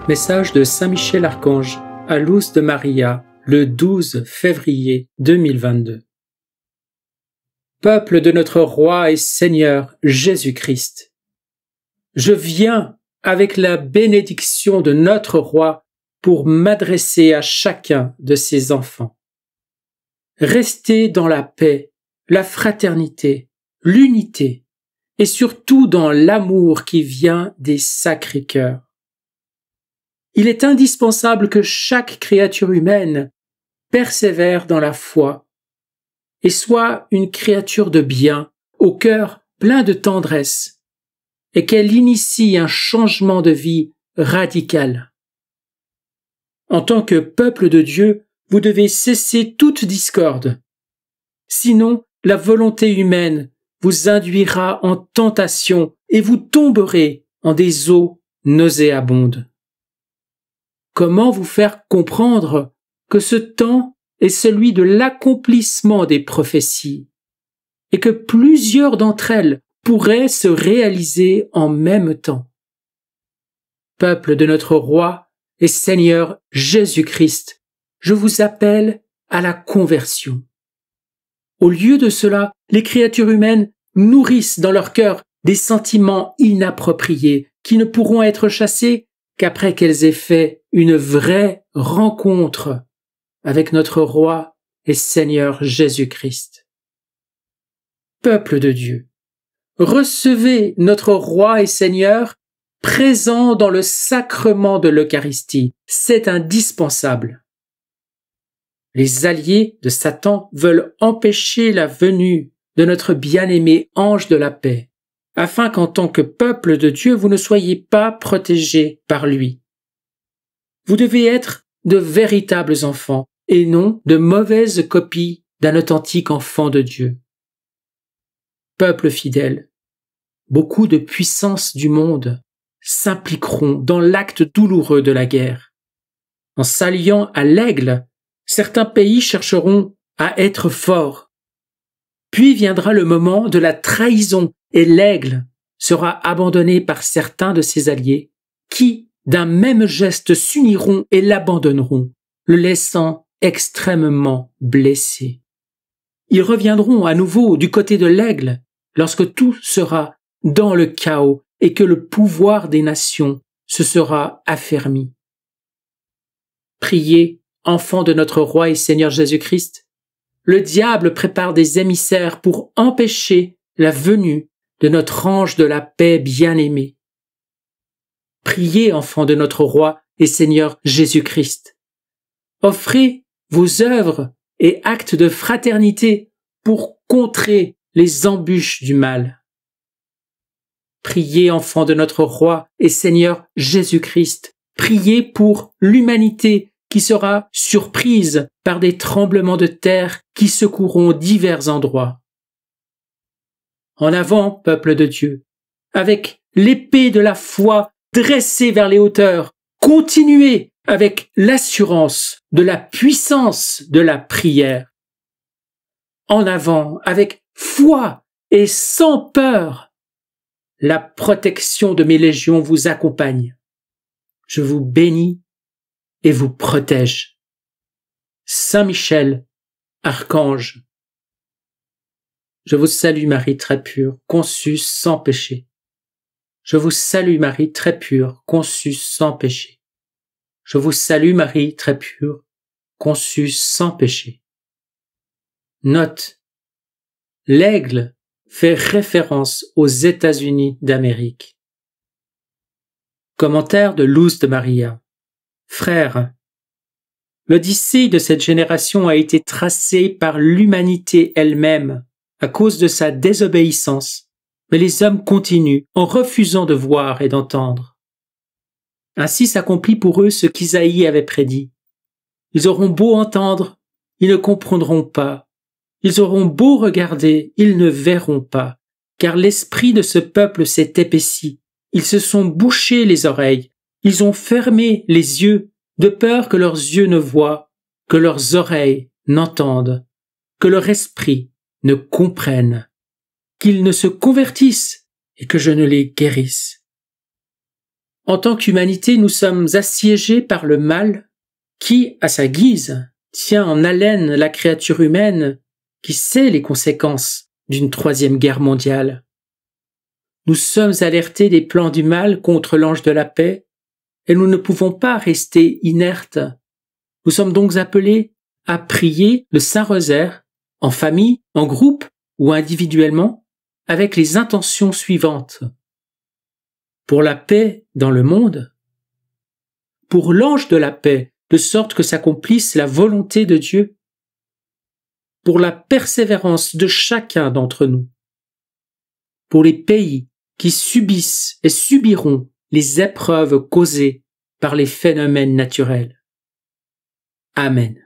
Message de Saint Michel Archange à Luz de Maria, le 12 février 2022. Peuple de notre Roi et Seigneur Jésus-Christ, je viens avec la bénédiction de notre Roi pour m'adresser à chacun de ses enfants. Restez dans la paix, la fraternité, l'unité et surtout dans l'amour qui vient des Sacrés-Cœurs. Il est indispensable que chaque créature humaine persévère dans la foi et soit une créature de bien, au cœur plein de tendresse, et qu'elle initie un changement de vie radical. En tant que peuple de Dieu, vous devez cesser toute discorde. Sinon, la volonté humaine vous induira en tentation et vous tomberez en des eaux nauséabondes. Comment vous faire comprendre que ce temps est celui de l'accomplissement des prophéties et que plusieurs d'entre elles pourraient se réaliser en même temps? Peuple de notre Roi et Seigneur Jésus-Christ, je vous appelle à la conversion. Au lieu de cela, les créatures humaines nourrissent dans leur cœur des sentiments inappropriés qui ne pourront être chassés qu'après qu'elles aient fait une vraie rencontre avec notre Roi et Seigneur Jésus-Christ. Peuple de Dieu, recevez notre Roi et Seigneur présent dans le sacrement de l'Eucharistie. C'est indispensable. Les alliés de Satan veulent empêcher la venue de notre bien-aimé ange de la paix, afin qu'en tant que peuple de Dieu, vous ne soyez pas protégés par lui. Vous devez être de véritables enfants et non de mauvaises copies d'un authentique enfant de Dieu. Peuple fidèle, beaucoup de puissances du monde s'impliqueront dans l'acte douloureux de la guerre. En s'alliant à l'aigle, certains pays chercheront à être forts. Puis viendra le moment de la trahison et l'aigle sera abandonné par certains de ses alliés qui, d'un même geste, s'uniront et l'abandonneront, le laissant extrêmement blessé. Ils reviendront à nouveau du côté de l'aigle lorsque tout sera dans le chaos et que le pouvoir des nations se sera affermi. Priez, enfants de notre Roi et Seigneur Jésus-Christ. Le diable prépare des émissaires pour empêcher la venue de notre ange de la paix bien-aimé. Priez, enfants de notre Roi et Seigneur Jésus-Christ. Offrez vos œuvres et actes de fraternité pour contrer les embûches du mal. Priez, enfants de notre Roi et Seigneur Jésus-Christ. Priez pour l'humanité qui sera surprise par des tremblements de terre qui secoueront divers endroits. En avant, peuple de Dieu, avec l'épée de la foi dressée vers les hauteurs, continuez avec l'assurance de la puissance de la prière. En avant, avec foi et sans peur, la protection de mes légions vous accompagne. Je vous bénis et vous protège. Saint Michel, Archange. Je vous salue Marie très pure, conçue sans péché. Je vous salue Marie très pure, conçue sans péché. Je vous salue Marie très pure, conçue sans péché. Note. L'aigle fait référence aux États-Unis d'Amérique. Commentaire de Luz de Maria. Frères, l'odyssée de cette génération a été tracée par l'humanité elle-même à cause de sa désobéissance, mais les hommes continuent en refusant de voir et d'entendre. Ainsi s'accomplit pour eux ce qu'Isaïe avait prédit. Ils auront beau entendre, ils ne comprendront pas. Ils auront beau regarder, ils ne verront pas, car l'esprit de ce peuple s'est épaissi. Ils se sont bouchés les oreilles. Ils ont fermé les yeux de peur que leurs yeux ne voient, que leurs oreilles n'entendent, que leur esprit ne comprenne, qu'ils ne se convertissent et que je ne les guérisse. En tant qu'humanité, nous sommes assiégés par le mal qui, à sa guise, tient en haleine la créature humaine qui sait les conséquences d'une troisième guerre mondiale. Nous sommes alertés des plans du mal contre l'ange de la paix et nous ne pouvons pas rester inertes. Nous sommes donc appelés à prier le Saint-Rosaire en famille, en groupe ou individuellement avec les intentions suivantes. Pour la paix dans le monde, pour l'ange de la paix, de sorte que s'accomplisse la volonté de Dieu, pour la persévérance de chacun d'entre nous, pour les pays qui subissent et subiront les épreuves causées par les phénomènes naturels. Amen.